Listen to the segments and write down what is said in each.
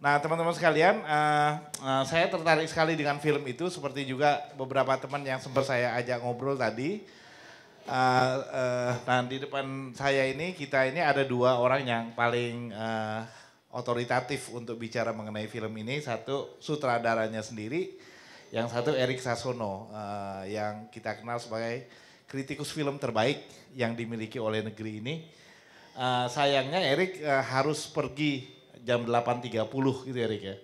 Nah teman-teman sekalian, saya tertarik sekali dengan film itu seperti juga beberapa teman yang sempat saya ajak ngobrol tadi. Nah di depan saya ini kita ini ada dua orang yang paling otoritatif untuk bicara mengenai film ini. Satu sutradaranya sendiri, yang satu Erik Sasono yang kita kenal sebagai kritikus film terbaik yang dimiliki oleh negeri ini. Sayangnya Erik harus pergi jam 8.30 gitu Erik ya.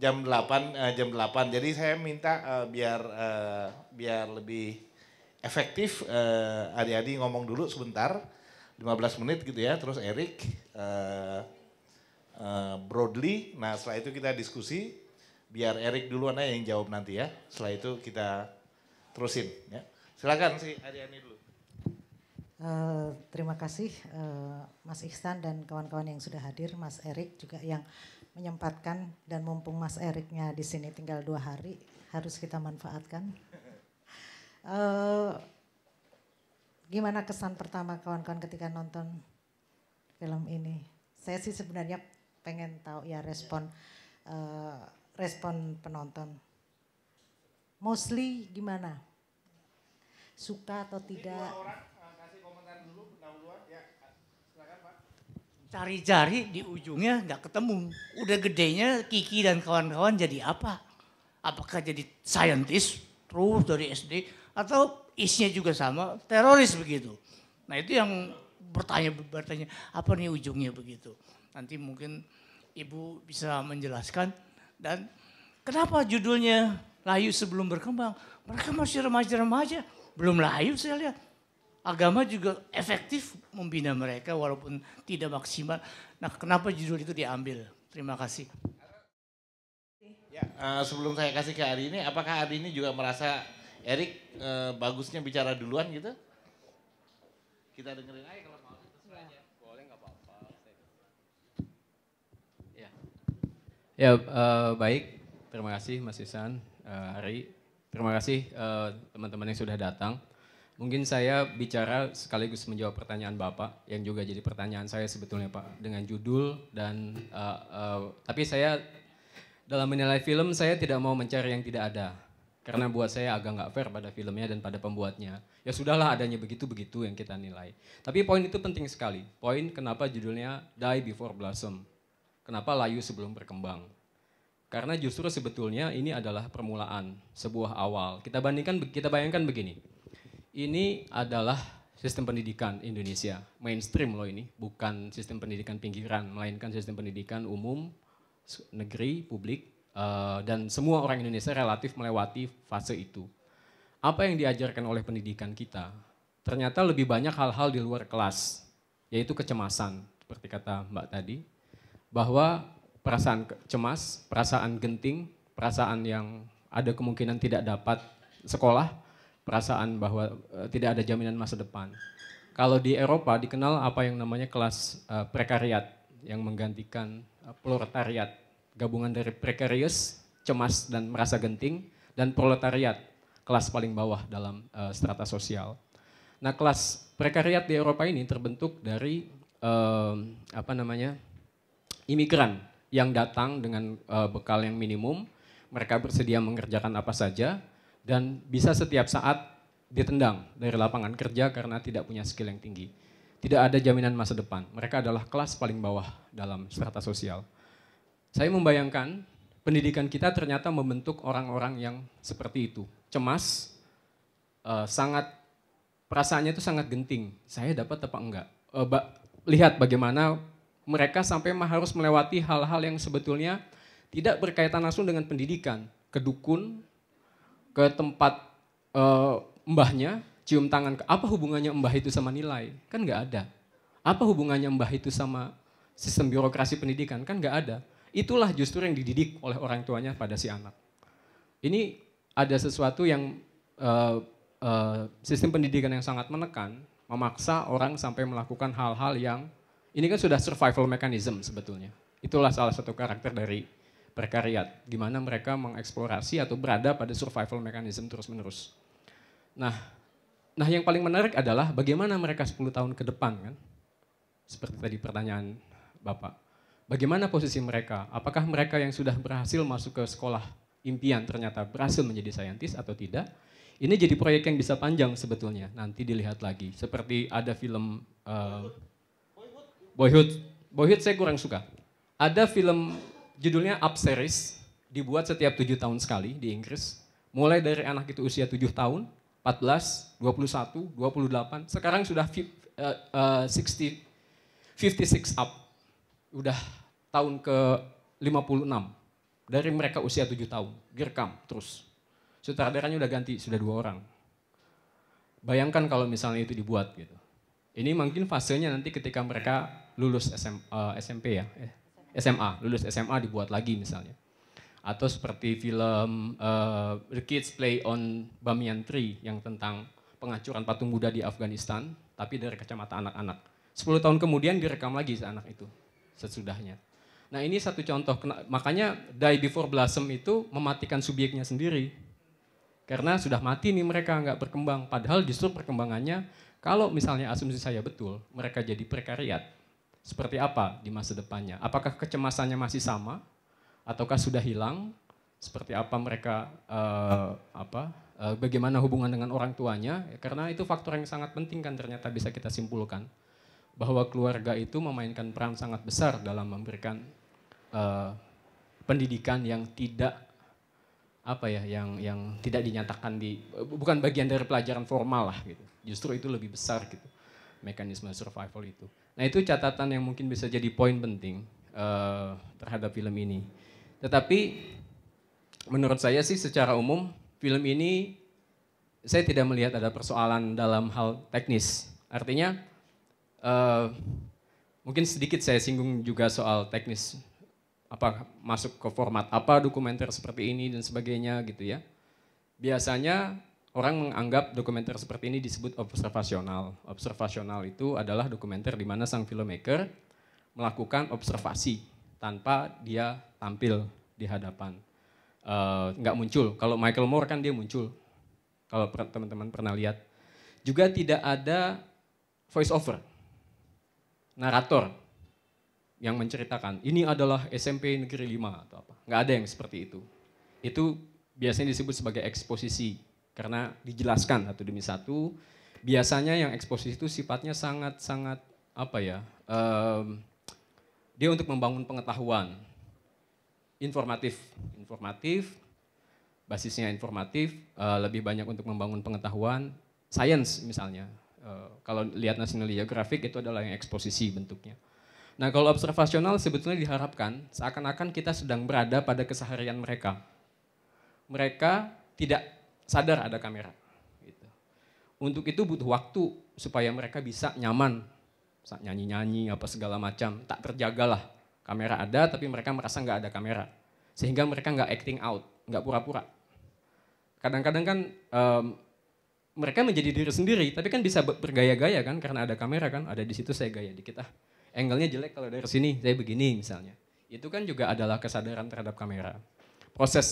jam 8. Jadi saya minta biar lebih efektif Adi ngomong dulu sebentar 15 menit gitu ya, terus Erik broadly. Nah, setelah itu kita diskusi, biar Erik duluan aja yang jawab nanti ya. Setelah itu kita terusin ya. Silakan si Adi dulu. Terima kasih Mas Ihsan dan kawan-kawan yang sudah hadir, Mas Erik juga yang menyempatkan, dan mumpung Mas Eriknya di sini tinggal 2 hari, harus kita manfaatkan. Gimana kesan pertama kawan-kawan ketika nonton film ini? Saya sih sebenarnya pengen tahu ya respon penonton. Mostly gimana? Suka atau tidak? Cari-cari di ujungnya nggak ketemu. Udah gedenya Kiki dan kawan-kawan jadi apa? Apakah jadi scientist terus dari SD atau isinya juga sama teroris begitu? Nah itu yang bertanya apa nih ujungnya begitu? Nanti mungkin Ibu bisa menjelaskan. Dan kenapa judulnya Layu Sebelum Berkembang? Mereka masih remaja-remaja, belum layu saya lihat. Agama juga efektif membina mereka walaupun tidak maksimal. Nah, kenapa judul itu diambil? Terima kasih. Ya, sebelum saya kasih ke Adi ini, apakah Adi ini juga merasa Erik bagusnya bicara duluan gitu? Kita dengerin aja kalau mau. Boleh nggak apa-apa. Ya, baik. Terima kasih Mas Ihsan, Ari. Terima kasih teman-teman yang sudah datang. Mungkin saya bicara sekaligus menjawab pertanyaan Bapak yang juga jadi pertanyaan saya sebetulnya Pak, dengan judul dan tapi saya dalam menilai film saya tidak mau mencari yang tidak ada karena buat saya agak nggak fair pada filmnya dan pada pembuatnya. Ya sudahlah adanya begitu-begitu yang kita nilai. Tapi poin itu penting sekali. Poin kenapa judulnya Die Before Blossom. Kenapa layu sebelum berkembang. Karena justru sebetulnya ini adalah permulaan, sebuah awal. Kita bayangkan begini. Ini adalah sistem pendidikan Indonesia, mainstream loh ini, bukan sistem pendidikan pinggiran, melainkan sistem pendidikan umum, negeri, publik, dan semua orang Indonesia relatif melewati fase itu. Apa yang diajarkan oleh pendidikan kita? Ternyata lebih banyak hal-hal di luar kelas, yaitu kecemasan, seperti kata Mbak tadi, bahwa perasaan cemas, perasaan genting, perasaan yang ada kemungkinan tidak dapat sekolah, perasaan bahwa tidak ada jaminan masa depan. Kalau di Eropa dikenal apa yang namanya kelas prekariat yang menggantikan proletariat, gabungan dari precarious, cemas dan merasa genting, dan proletariat, kelas paling bawah dalam strata sosial. Nah, kelas prekariat di Eropa ini terbentuk dari imigran yang datang dengan bekal yang minimum, mereka bersedia mengerjakan apa saja, dan bisa setiap saat ditendang dari lapangan kerja karena tidak punya skill yang tinggi. Tidak ada jaminan masa depan. Mereka adalah kelas paling bawah dalam strata sosial. Saya membayangkan pendidikan kita ternyata membentuk orang-orang yang seperti itu. Cemas, perasaannya itu sangat genting. Saya dapat apa enggak? Lihat bagaimana mereka sampai harus melewati hal-hal yang sebetulnya tidak berkaitan langsung dengan pendidikan. Ke dukun, ke tempat mbahnya, cium tangan, apa hubungannya mbah itu sama nilai? Kan nggak ada. Apa hubungannya mbah itu sama sistem birokrasi pendidikan? Kan nggak ada. Itulah justru yang dididik oleh orang tuanya pada si anak. Ini ada sesuatu yang sistem pendidikan yang sangat menekan, memaksa orang sampai melakukan hal-hal yang, ini kan sudah survival mechanism sebetulnya. Itulah salah satu karakter dari prekariat, di mana mereka mengeksplorasi atau berada pada survival mechanism terus-menerus. Nah, yang paling menarik adalah bagaimana mereka 10 tahun ke depan kan, seperti tadi pertanyaan Bapak. Bagaimana posisi mereka? Apakah mereka yang sudah berhasil masuk ke sekolah impian ternyata berhasil menjadi saintis atau tidak? Ini jadi proyek yang bisa panjang sebetulnya, nanti dilihat lagi. Seperti ada film Boyhood. Boyhood saya kurang suka. Ada film judulnya Up Series, dibuat setiap 7 tahun sekali di Inggris. Mulai dari anak itu usia 7 tahun, 14, 21, 28, sekarang sudah 56 up. Udah tahun ke 56. Dari mereka usia 7 tahun, direkam terus. Sutradaranya udah ganti, sudah 2 orang. Bayangkan kalau misalnya itu dibuat gitu. Ini mungkin fasenya nanti ketika mereka lulus SMP ya, SMA, lulus SMA dibuat lagi misalnya. Atau seperti film The Kids Play on Banyan Tree yang tentang pengacuran patung Buddha di Afghanistan, tapi dari kacamata anak-anak. 10 tahun kemudian direkam lagi si anak itu, sesudahnya. Nah ini satu contoh, makanya Die Before Blossom itu mematikan subjeknya sendiri. Karena sudah mati nih mereka, nggak berkembang. Padahal justru perkembangannya, kalau misalnya asumsi saya betul, mereka jadi prekariat. Seperti apa di masa depannya? Apakah kecemasannya masih sama? Ataukah sudah hilang? Seperti apa mereka, bagaimana hubungan dengan orang tuanya? Karena itu faktor yang sangat penting kan ternyata bisa kita simpulkan. Bahwa keluarga itu memainkan peran sangat besar dalam memberikan pendidikan yang tidak yang tidak dinyatakan bukan bagian dari pelajaran formal lah gitu. Justru itu lebih besar gitu mekanisme survival itu. Nah itu catatan yang mungkin bisa jadi poin penting terhadap film ini. Tetapi menurut saya sih secara umum film ini saya tidak melihat ada persoalan dalam hal teknis. Artinya mungkin sedikit saya singgung juga soal teknis. Apa masuk ke format apa dokumenter seperti ini dan sebagainya gitu ya. Biasanya orang menganggap dokumenter seperti ini disebut observasional. Observasional itu adalah dokumenter di mana sang filmmaker melakukan observasi tanpa dia tampil di hadapan. Nggak muncul. Kalau Michael Moore kan dia muncul. Kalau teman-teman pernah lihat. Juga tidak ada voice over. Narator yang menceritakan, ini adalah SMP Negeri 5 atau apa. Nggak ada yang seperti itu. Itu biasanya disebut sebagai eksposisi, karena dijelaskan satu demi satu. Biasanya yang eksposisi itu sifatnya sangat-sangat, dia untuk membangun pengetahuan. Informatif, basisnya informatif, lebih banyak untuk membangun pengetahuan. Science misalnya, kalau lihat National Geographic itu adalah yang eksposisi bentuknya. Nah kalau observasional sebetulnya diharapkan seakan-akan kita sedang berada pada keseharian mereka. Mereka tidak sadar ada kamera. Gitu. Untuk itu butuh waktu supaya mereka bisa nyaman. Nyanyi-nyanyi apa segala macam, tak terjagalah. Kamera ada tapi mereka merasa nggak ada kamera. Sehingga mereka nggak acting out, nggak pura-pura. Kadang-kadang kan mereka menjadi diri sendiri, tapi kan bisa bergaya-gaya kan karena ada kamera kan, ada di situ saya gaya dikit angle-nya jelek kalau dari sini, saya begini misalnya. Itu kan juga adalah kesadaran terhadap kamera.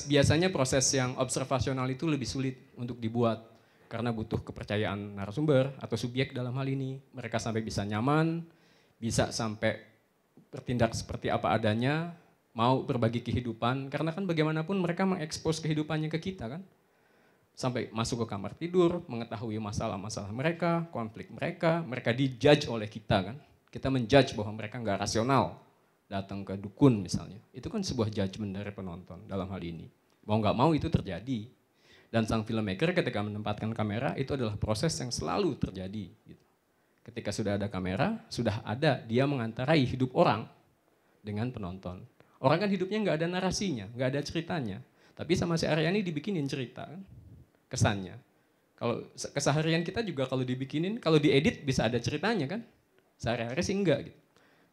Biasanya proses yang observasional itu lebih sulit untuk dibuat. Karena butuh kepercayaan narasumber atau subjek dalam hal ini. Mereka sampai bisa nyaman, bisa sampai bertindak seperti apa adanya, mau berbagi kehidupan. Karena kan bagaimanapun mereka mengekspos kehidupannya ke kita kan. Sampai masuk ke kamar tidur, mengetahui masalah-masalah mereka, konflik mereka dijudge oleh kita kan. Kita menjudge bahwa mereka nggak rasional datang ke dukun misalnya. Itu kan sebuah judgement dari penonton dalam hal ini. Mau nggak mau itu terjadi. Dan sang filmmaker ketika menempatkan kamera itu adalah proses yang selalu terjadi. Gitu. Ketika sudah ada kamera, sudah ada dia mengantarai hidup orang dengan penonton. Orang kan hidupnya nggak ada narasinya, nggak ada ceritanya. Tapi sama si Aryani dibikinin cerita kan, kesannya. Kalau keseharian kita juga kalau dibikinin, kalau diedit bisa ada ceritanya kan. Sehari-hari sih enggak gitu.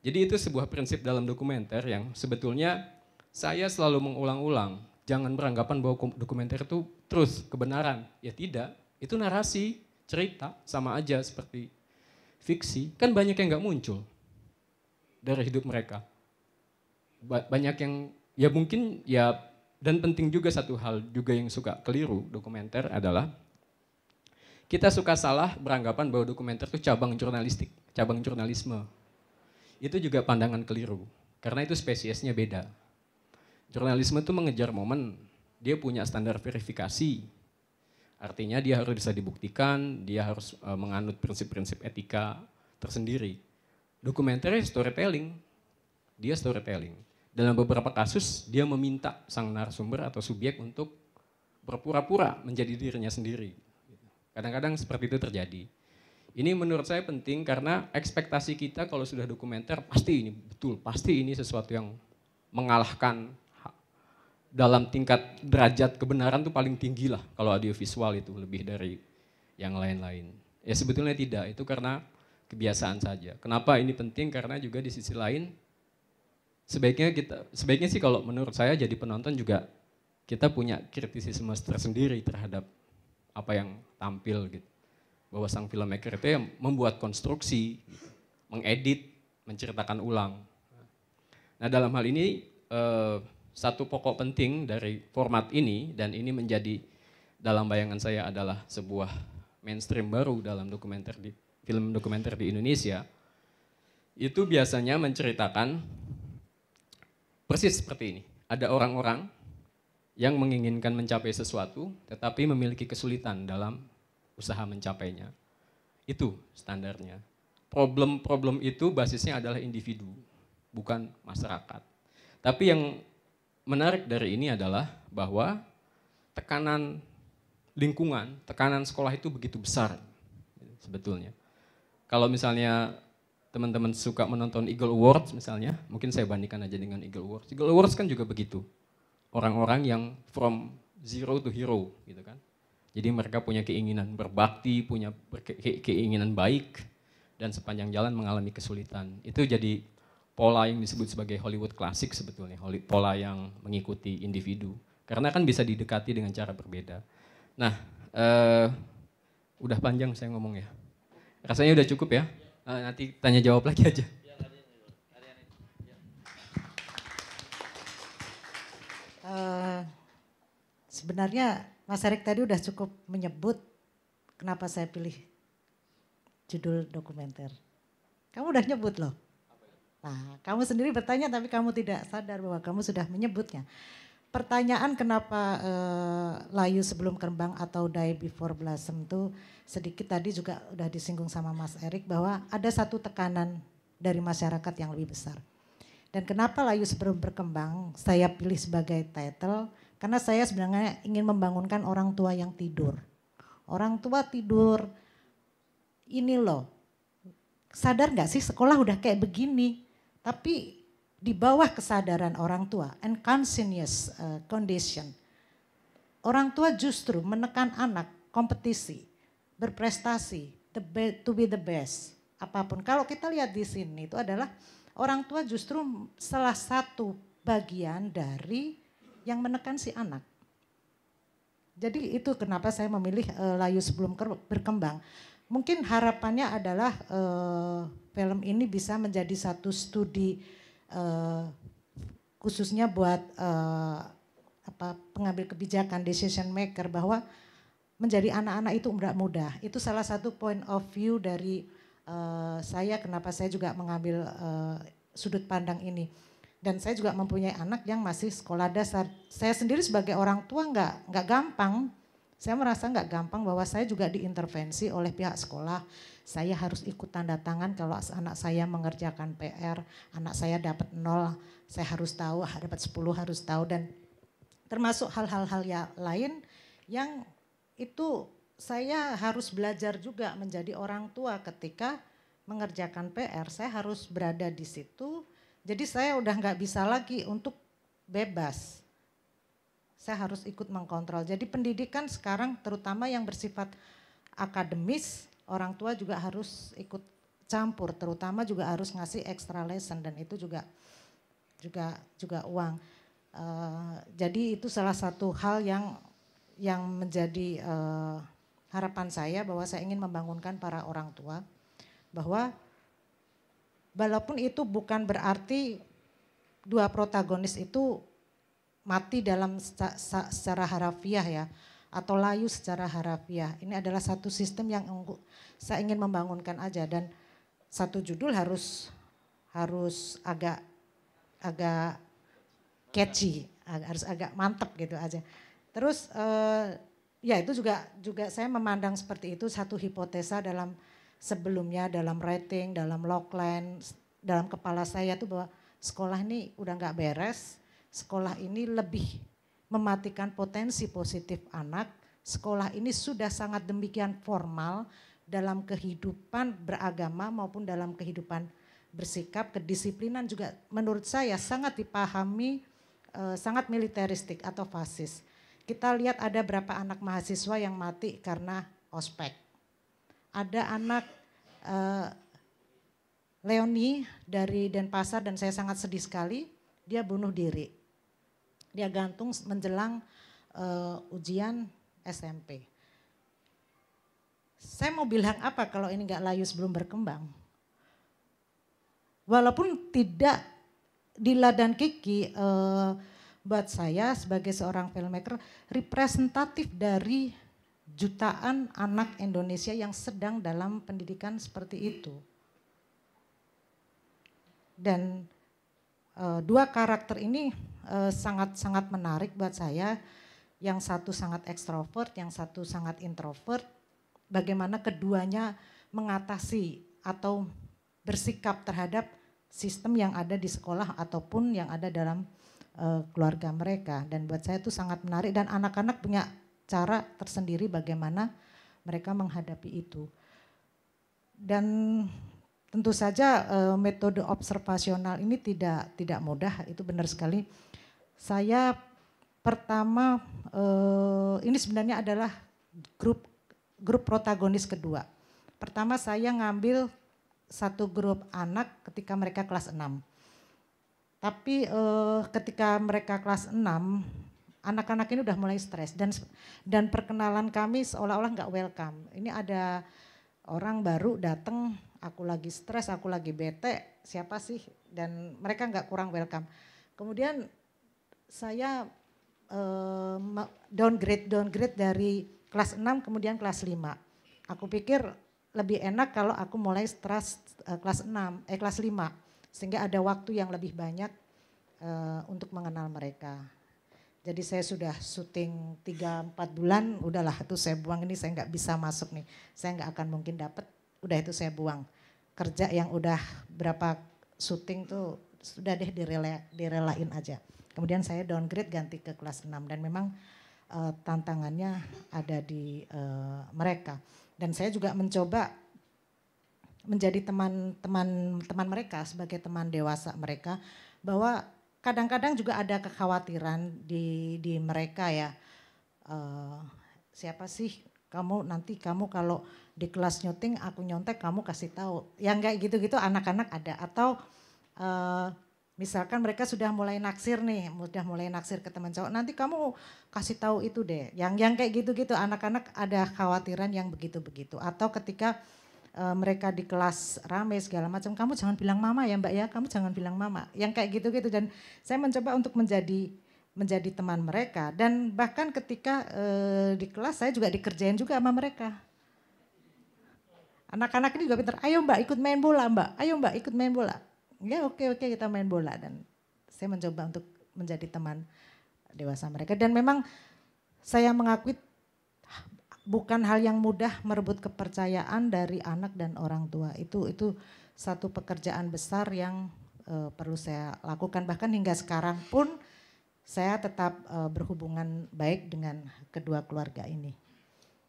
Jadi itu sebuah prinsip dalam dokumenter yang sebetulnya saya selalu mengulang-ulang. Jangan beranggapan bahwa dokumenter itu terus kebenaran. Ya tidak, itu narasi, cerita, sama aja seperti fiksi. Kan banyak yang nggak muncul dari hidup mereka. Banyak yang, ya mungkin ya, dan penting juga satu hal juga yang suka keliru dokumenter adalah kita suka salah beranggapan bahwa dokumenter itu cabang jurnalistik, cabang jurnalisme. itu juga pandangan keliru. Karena itu spesiesnya beda. Jurnalisme itu mengejar momen, dia punya standar verifikasi. Artinya dia harus bisa dibuktikan, dia harus menganut prinsip-prinsip etika tersendiri. Dokumenter storytelling, dia storytelling. Dalam beberapa kasus dia meminta sang narasumber atau subjek untuk berpura-pura menjadi dirinya sendiri. Kadang-kadang seperti itu terjadi. Ini menurut saya penting karena ekspektasi kita kalau sudah dokumenter pasti ini betul, pasti ini sesuatu yang mengalahkan dalam tingkat derajat kebenaran tuh paling tinggi lah kalau audiovisual itu lebih dari yang lain-lain. Ya sebetulnya tidak, itu karena kebiasaan saja. Kenapa ini penting? Karena juga di sisi lain sebaiknya sih kalau menurut saya jadi penonton juga kita punya kritisisme tersendiri terhadap apa yang tampil gitu. Bahwa sang filmmaker itu yang membuat konstruksi, gitu, mengedit, menceritakan ulang. Nah dalam hal ini satu pokok penting dari format ini dan ini menjadi dalam bayangan saya adalah sebuah mainstream baru dalam film dokumenter di Indonesia. Itu biasanya menceritakan persis seperti ini. Ada orang-orang yang menginginkan mencapai sesuatu tetapi memiliki kesulitan dalam usaha mencapainya. Itu standarnya. Problem-problem itu basisnya adalah individu, bukan masyarakat. Tapi yang menarik dari ini adalah bahwa tekanan lingkungan, tekanan sekolah itu begitu besar sebetulnya. Kalau misalnya teman-teman suka menonton Eagle Awards misalnya, mungkin saya bandingkan aja dengan Eagle Awards. Eagle Awards kan juga begitu. Orang-orang yang from zero to hero gitu kan. Jadi mereka punya keinginan berbakti, punya keinginan baik, dan sepanjang jalan mengalami kesulitan. Itu jadi pola yang disebut sebagai Hollywood klasik sebetulnya, pola yang mengikuti individu. Karena kan bisa didekati dengan cara berbeda. Nah, udah panjang saya ngomong ya. Rasanya udah cukup ya, nanti tanya jawab lagi aja. Sebenarnya Mas Erik tadi udah cukup menyebut kenapa saya pilih judul dokumenter. Kamu udah nyebut loh. Nah, kamu sendiri bertanya tapi kamu tidak sadar bahwa kamu sudah menyebutnya. Pertanyaan kenapa Layu Sebelum Kembang atau Die Before Blossom itu sedikit tadi juga udah disinggung sama Mas Erik bahwa ada satu tekanan dari masyarakat yang lebih besar. Dan kenapa Layu Sebelum Berkembang saya pilih sebagai title, karena saya sebenarnya ingin membangunkan orang tua yang tidur. Orang tua tidur, ini loh, sadar gak sih sekolah udah kayak begini, tapi di bawah kesadaran orang tua, unconscious condition, orang tua justru menekan anak kompetisi, berprestasi, to be the best, apapun. Kalau kita lihat di sini itu adalah orang tua justru salah satu bagian dari yang menekan si anak. Jadi itu kenapa saya memilih Layu Sebelum Berkembang. Mungkin harapannya adalah film ini bisa menjadi satu studi khususnya buat pengambil kebijakan, decision maker, bahwa menjadi anak-anak itu enggak mudah. Itu salah satu point of view dari saya kenapa saya juga mengambil sudut pandang ini. Dan saya juga mempunyai anak yang masih sekolah dasar. Saya sendiri sebagai orang tua nggak gampang. Saya merasa nggak gampang bahwa saya juga diintervensi oleh pihak sekolah. Saya harus ikut tanda tangan kalau anak saya mengerjakan PR, anak saya dapat 0, saya harus tahu, dapat 10 harus tahu. Dan termasuk hal-hal yang lain yang itu saya harus belajar juga menjadi orang tua ketika mengerjakan PR. Saya harus berada di situ. Jadi saya udah nggak bisa lagi untuk bebas. Saya harus ikut mengkontrol. Jadi pendidikan sekarang terutama yang bersifat akademis, orang tua juga harus ikut campur. Terutama juga harus ngasih extra lesson dan itu juga uang. Jadi itu salah satu hal yang menjadi harapan saya bahwa saya ingin membangunkan para orang tua bahwa walaupun itu bukan berarti dua protagonis itu mati dalam secara harafiah ya, atau layu secara harafiah. Ini adalah satu sistem yang saya ingin membangunkan aja, dan satu judul harus harus agak catchy, harus agak mantep gitu aja. Terus ya itu juga saya memandang seperti itu, satu hipotesa dalam sebelumnya, dalam rating, dalam logline, dalam kepala saya tuh bahwa sekolah ini udah nggak beres, sekolah ini lebih mematikan potensi positif anak, sekolah ini sudah sangat demikian formal dalam kehidupan beragama maupun dalam kehidupan bersikap, kedisiplinan juga menurut saya sangat dipahami sangat militeristik atau fasis. Kita lihat ada berapa anak mahasiswa yang mati karena ospek. Ada anak Leoni dari Denpasar dan saya sangat sedih sekali, dia bunuh diri. Dia gantung menjelang ujian SMP. Saya mau bilang apa kalau ini nggak layu sebelum berkembang? Walaupun tidak Dila dan Kiki buat saya sebagai seorang filmmaker representatif dari jutaan anak Indonesia yang sedang dalam pendidikan seperti itu. Dan dua karakter ini sangat-sangat menarik buat saya. Yang satu sangat ekstrovert, yang satu sangat introvert. Bagaimana keduanya mengatasi atau bersikap terhadap sistem yang ada di sekolah ataupun yang ada dalam keluarga mereka. Dan buat saya itu sangat menarik dan anak-anak punya cara tersendiri bagaimana mereka menghadapi itu. Dan tentu saja metode observasional ini tidak mudah, itu benar sekali. Saya pertama ini sebenarnya adalah grup protagonis kedua. Pertama saya ngambil satu grup anak ketika mereka kelas 6. Tapi ketika mereka kelas 6, anak-anak ini udah mulai stres dan perkenalan kami seolah-olah nggak welcome. Ini ada orang baru datang, aku lagi stres, aku lagi bete, siapa sih? Dan mereka nggak kurang welcome. Kemudian saya downgrade dari kelas 6 kemudian kelas 5. Aku pikir lebih enak kalau aku mulai kelas 5 sehingga ada waktu yang lebih banyak untuk mengenal mereka. Jadi saya sudah syuting 3-4 bulan, udahlah itu saya buang, ini saya nggak bisa masuk nih, saya nggak akan mungkin dapat, udah itu saya buang. Kerja yang udah berapa syuting tuh sudah deh direlain aja. Kemudian saya downgrade ganti ke kelas 6 dan memang tantangannya ada di mereka. Dan saya juga mencoba menjadi teman mereka sebagai teman dewasa mereka, bahwa kadang-kadang juga ada kekhawatiran di mereka ya. Siapa sih kamu, nanti kamu kalau di kelas nyuting aku nyontek kamu kasih tahu. Yang kayak gitu-gitu anak-anak ada. Atau misalkan mereka sudah mulai naksir nih, ke teman cowok, nanti kamu kasih tahu itu deh. Yang kayak gitu-gitu anak-anak ada khawatiran yang begitu-begitu. Atau ketika mereka di kelas rame segala macam, kamu jangan bilang mama ya mbak ya, kamu jangan bilang mama. Yang kayak gitu-gitu dan saya mencoba untuk menjadi teman mereka. Dan bahkan ketika di kelas saya juga dikerjain juga sama mereka. Anak-anak ini juga pintar, ayo mbak ikut main bola mbak, ayo mbak ikut main bola. Ya oke kita main bola dan saya mencoba untuk menjadi teman dewasa mereka. Dan memang saya mengakui bukan hal yang mudah merebut kepercayaan dari anak dan orang tua. Itu satu pekerjaan besar yang perlu saya lakukan. Bahkan hingga sekarang pun saya tetap berhubungan baik dengan kedua keluarga ini.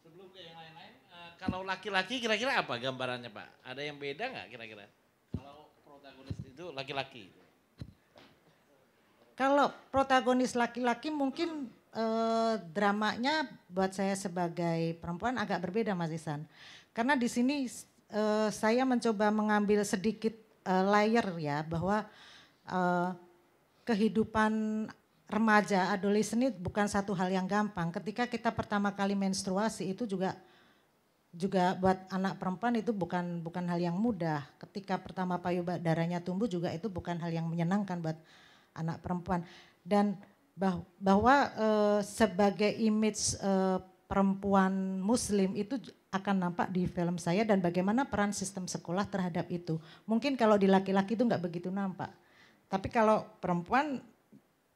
Sebelum ke yang lain-lain, kalau laki-laki kira-kira apa gambarannya Pak? Ada yang beda nggak kira-kira? Kalau protagonis itu laki-laki. Kalau protagonis laki-laki mungkin dramanya buat saya sebagai perempuan agak berbeda Mas Ihsan. Karena di sini saya mencoba mengambil sedikit layer ya, bahwa kehidupan remaja, adolescent ini bukan satu hal yang gampang. Ketika kita pertama kali menstruasi itu juga buat anak perempuan itu bukan hal yang mudah. Ketika pertama payudaranya tumbuh juga itu bukan hal yang menyenangkan buat anak perempuan. Dan bahwa sebagai image perempuan muslim itu akan nampak di film saya dan bagaimana peran sistem sekolah terhadap itu. Mungkin kalau di laki-laki itu nggak begitu nampak. Tapi kalau perempuan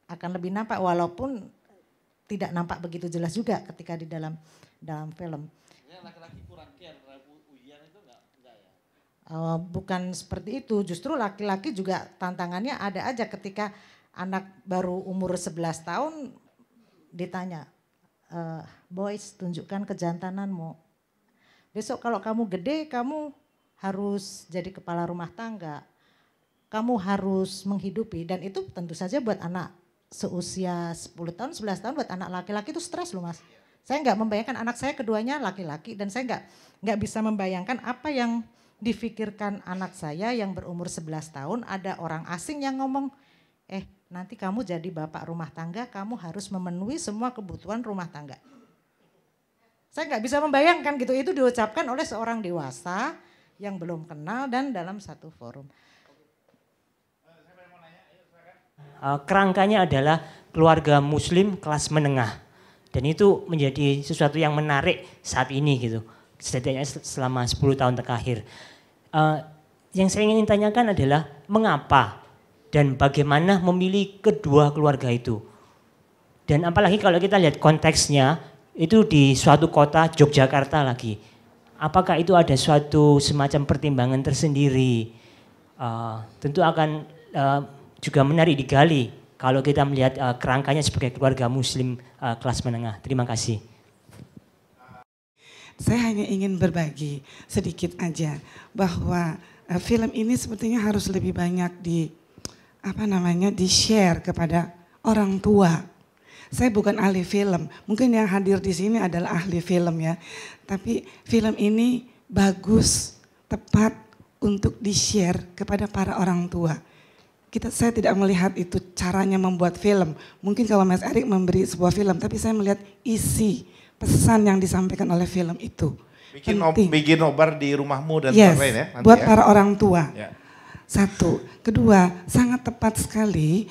akan lebih nampak walaupun tidak nampak begitu jelas juga ketika di dalam film. Laki-laki kurang care terhadap ujian itu enggak ya? Bukan seperti itu, justru laki-laki juga tantangannya ada aja ketika anak baru umur 11 tahun ditanya, boys tunjukkan kejantananmu. Besok kalau kamu gede kamu harus jadi kepala rumah tangga, kamu harus menghidupi dan itu tentu saja buat anak seusia 10 tahun, 11 tahun buat anak laki-laki itu stres loh Mas. Saya nggak membayangkan anak saya keduanya laki-laki dan saya nggak bisa membayangkan apa yang difikirkan anak saya yang berumur 11 tahun ada orang asing yang ngomong, nanti kamu jadi bapak rumah tangga, kamu harus memenuhi semua kebutuhan rumah tangga. Saya nggak bisa membayangkan gitu, itu diucapkan oleh seorang dewasa yang belum kenal dan dalam satu forum. Kerangkanya adalah keluarga muslim kelas menengah. Dan itu menjadi sesuatu yang menarik saat ini gitu. Setidaknya selama 10 tahun terakhir. Yang saya ingin tanyakan adalah mengapa dan bagaimana memilih kedua keluarga itu. Dan apalagi kalau kita lihat konteksnya itu di suatu kota Yogyakarta lagi. Apakah itu ada suatu semacam pertimbangan tersendiri? Tentu akan juga menarik digali kalau kita melihat kerangkanya sebagai keluarga muslim kelas menengah. Terima kasih. Saya hanya ingin berbagi sedikit aja bahwa film ini sepertinya harus lebih banyak di-share kepada orang tua. Saya bukan ahli film, mungkin yang hadir di sini adalah ahli film ya. Tapi film ini bagus, tepat untuk di-share kepada para orang tua. Saya tidak melihat itu caranya membuat film. Mungkin kalau Mas Erik memberi sebuah film, tapi saya melihat isi pesan yang disampaikan oleh film itu. Bikin nobar di rumahmu dan lain-lain ya. Buat para orang tua. Ya. Satu. Kedua, sangat tepat sekali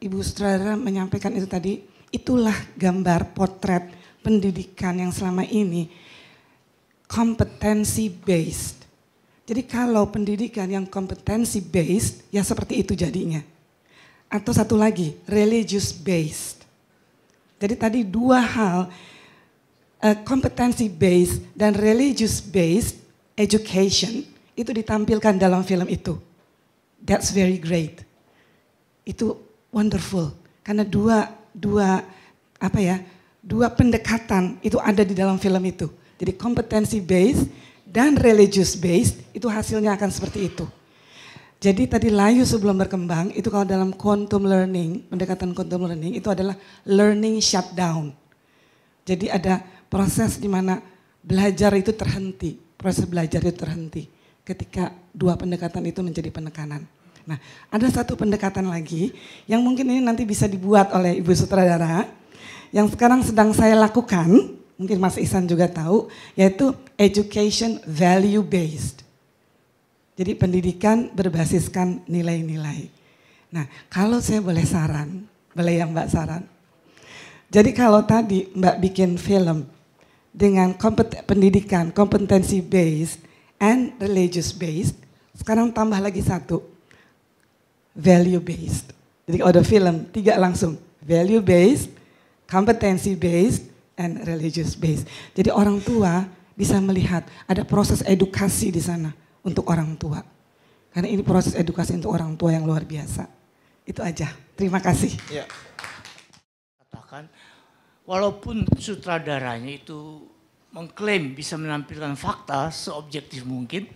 Ibu Sutradara menyampaikan itu tadi. Itulah gambar potret pendidikan yang selama ini competency based. Jadi kalau pendidikan yang competency based, ya seperti itu jadinya. Atau satu lagi, religious based. Jadi tadi dua hal, competency based dan religious based education itu ditampilkan dalam film itu. That's very great. Itu wonderful. Karena dua pendekatan itu ada di dalam film itu. Jadi competency based dan religious based itu hasilnya akan seperti itu. Jadi tadi Layu sebelum berkembang itu kalau dalam quantum learning, pendekatan quantum learning itu adalah learning shutdown. Jadi ada proses di mana belajar itu terhenti, proses belajar itu terhenti ketika dua pendekatan itu menjadi penekanan. Nah, ada satu pendekatan lagi yang mungkin ini nanti bisa dibuat oleh Ibu Sutradara yang sekarang sedang saya lakukan. Mungkin Mas Ihsan juga tahu, yaitu education value based. Jadi pendidikan berbasiskan nilai-nilai. Nah, kalau saya boleh saran, boleh ya Mbak saran. Jadi kalau tadi Mbak bikin film dengan pendidikan competency based and religious based, sekarang tambah lagi satu, value based. Jadi kalau ada film, 3 langsung, value based, competency based, and religious based. Jadi orang tua bisa melihat ada proses edukasi di sana untuk orang tua. Karena ini proses edukasi untuk orang tua yang luar biasa. Itu aja. Terima kasih. Ya. Katakan, walaupun sutradaranya itu mengklaim bisa menampilkan fakta seobjektif mungkin,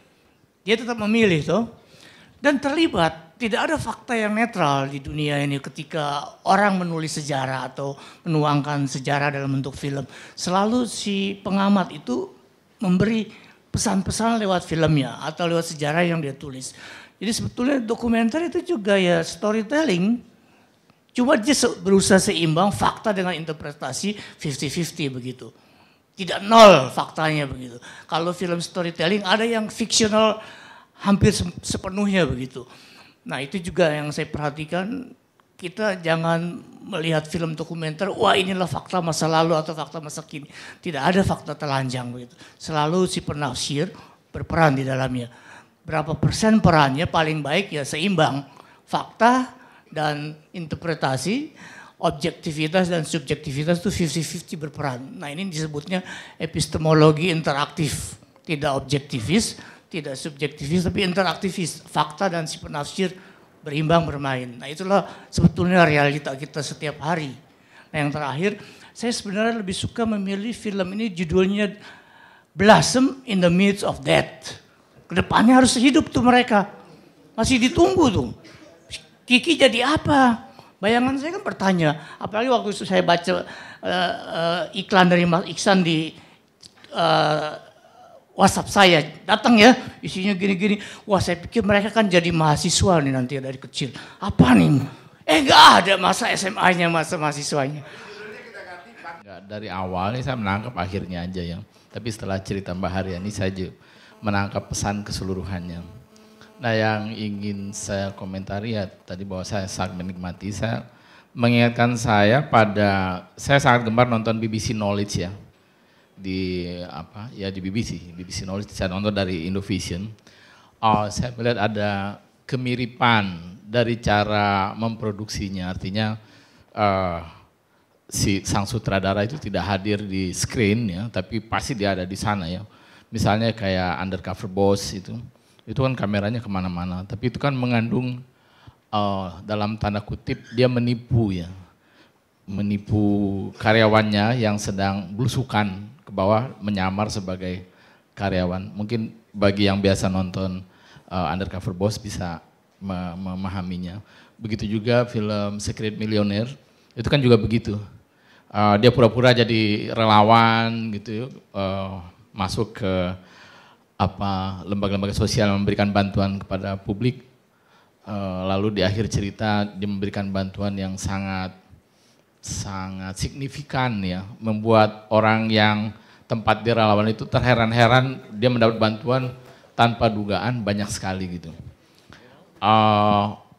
dia tetap memilih toh. Dan terlibat, tidak ada fakta yang netral di dunia ini ketika orang menulis sejarah atau menuangkan sejarah dalam bentuk film. Selalu si pengamat itu memberi pesan-pesan lewat filmnya atau lewat sejarah yang dia tulis. Jadi sebetulnya dokumenter itu juga ya storytelling. Cuma dia berusaha seimbang fakta dengan interpretasi 50-50 begitu. Tidak nol faktanya begitu. Kalau film storytelling ada yang fiksional hampir sepenuhnya begitu. Nah itu juga yang saya perhatikan kita jangan melihat film dokumenter, wah inilah fakta masa lalu atau fakta masa kini. Tidak ada fakta telanjang begitu. Selalu si penafsir berperan di dalamnya. Berapa persen perannya paling baik ya seimbang. Fakta dan interpretasi, objektivitas dan subjektivitas itu 50-50 berperan. Nah ini disebutnya epistemologi interaktif. Tidak objektivis, tidak subjektivis, tapi interaktivis. Fakta dan si penafsir berimbang bermain. Nah itulah sebetulnya realita kita setiap hari. Nah yang terakhir, saya sebenarnya lebih suka memilih film ini judulnya Blossom in the Midst of Death. Kedepannya harus hidup tuh mereka. Masih ditunggu tuh. Kiki jadi apa? Bayangan saya kan bertanya. Apalagi waktu itu saya baca iklan dari Mas Iksan di WhatsApp saya, datang ya, isinya gini-gini. Wah saya pikir mereka kan jadi mahasiswa nih nanti dari kecil. Apa nih? Enggak ada masa SMA-nya, masa mahasiswanya. Enggak, dari awal ini saya menangkap akhirnya aja ya. Tapi setelah cerita Mbak Haryani saya juga menangkap pesan keseluruhannya. Nah yang ingin saya komentari ya tadi bahwa saya sangat menikmati, saya mengingatkan saya pada, saya sangat gemar nonton BBC Knowledge ya. Di BBC Knowledge saya nonton dari Indovision. Saya melihat ada kemiripan dari cara memproduksinya, artinya si sang sutradara itu tidak hadir di screen ya, tapi pasti dia ada di sana ya. Misalnya kayak Undercover Boss itu kan kameranya kemana-mana, tapi itu kan mengandung dalam tanda kutip dia menipu ya, menipu karyawannya yang sedang belusukan ke bawah menyamar sebagai karyawan. Mungkin bagi yang biasa nonton Undercover Boss bisa memahaminya. Begitu juga film Secret Millionaire, itu kan juga begitu. Dia pura-pura jadi relawan gitu, masuk ke lembaga-lembaga sosial memberikan bantuan kepada publik. Lalu di akhir cerita dia memberikan bantuan yang sangat signifikan ya, membuat orang yang tempat dia relawan itu terheran-heran dia mendapat bantuan tanpa dugaan banyak sekali gitu.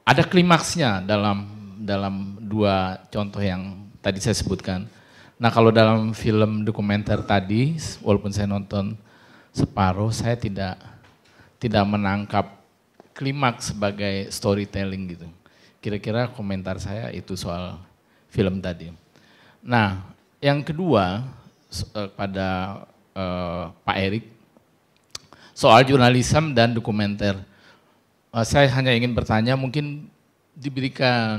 Ada klimaksnya dalam dua contoh yang tadi saya sebutkan. Nah kalau dalam film dokumenter tadi, walaupun saya nonton separuh, saya tidak menangkap klimaks sebagai storytelling gitu. Kira-kira komentar saya itu soal film tadi. Nah, yang kedua pada Pak Erik soal jurnalisme dan dokumenter. Saya hanya ingin bertanya, mungkin diberikan